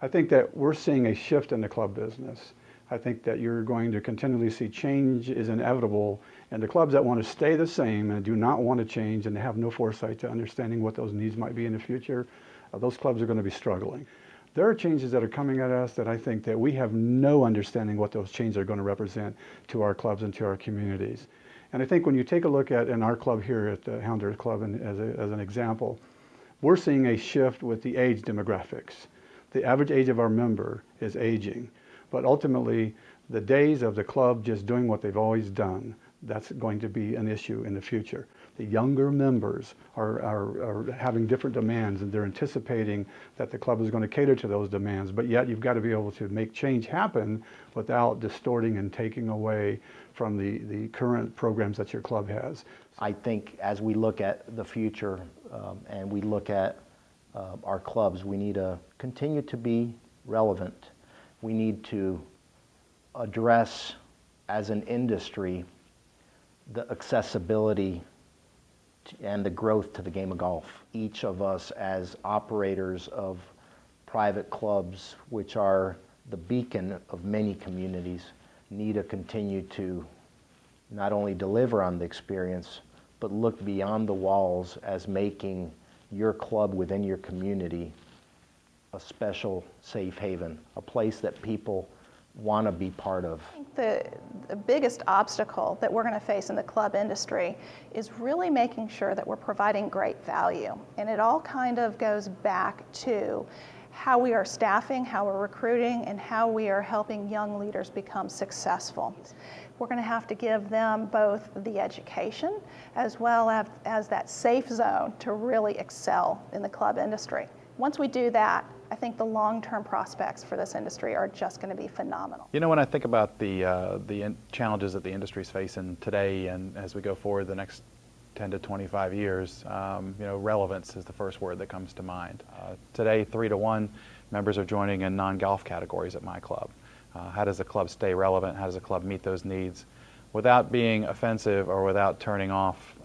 I think that we're seeing a shift in the club business. I think that you're going to continually see change is inevitable, and the clubs that want to stay the same and do not want to change and have no foresight to understanding what those needs might be in the future, those clubs are going to be struggling. There are changes that are coming at us that I think that we have no understanding what those changes are going to represent to our clubs and to our communities. And I think when you take a look at in our club here at the Hounders Club, and as an example, we're seeing a shift with the age demographics. The average age of our member is aging, but ultimately the days of the club just doing what they've always done, that's going to be an issue in the future. The younger members are having different demands, and they're anticipating that the club is going to cater to those demands, but yet you've got to be able to make change happen without distorting and taking away from the current programs that your club has. I think as we look at the future and we look at our clubs, we need to continue to be relevant. We need to address, as an industry, the accessibility and the growth to the game of golf. Each of us as operators of private clubs, which are the beacon of many communities, need to continue to not only deliver on the experience, but look beyond the walls as making your club within your community a special safe haven, a place that people want to be part of. The biggest obstacle that we're going to face in the club industry is really making sure that we're providing great value. And it all kind of goes back to how we are staffing, how we're recruiting, and how we are helping young leaders become successful. We're going to have to give them both the education as well as that safe zone to really excel in the club industry. Once we do that, I think the long-term prospects for this industry are just going to be phenomenal. You know, when I think about the challenges that the industry is facing today, and as we go forward the next 10 to 25 years, you know, relevance is the first word that comes to mind. Today, 3-to-1 members are joining in non-golf categories at my club. How does the club stay relevant? How does the club meet those needs without being offensive or without turning off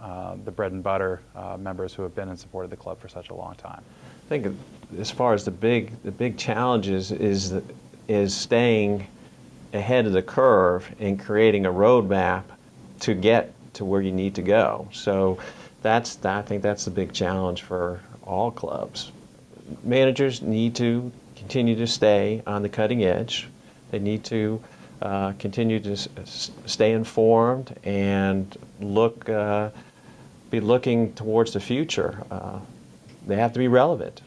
the bread and butter members who have been in support of the club for such a long time? I think as far as the big challenges is staying ahead of the curve and creating a roadmap to get to where you need to go. So I think that's the big challenge for all clubs. Managers need to continue to stay on the cutting edge. They need to continue to stay informed and be looking towards the future. They have to be relevant.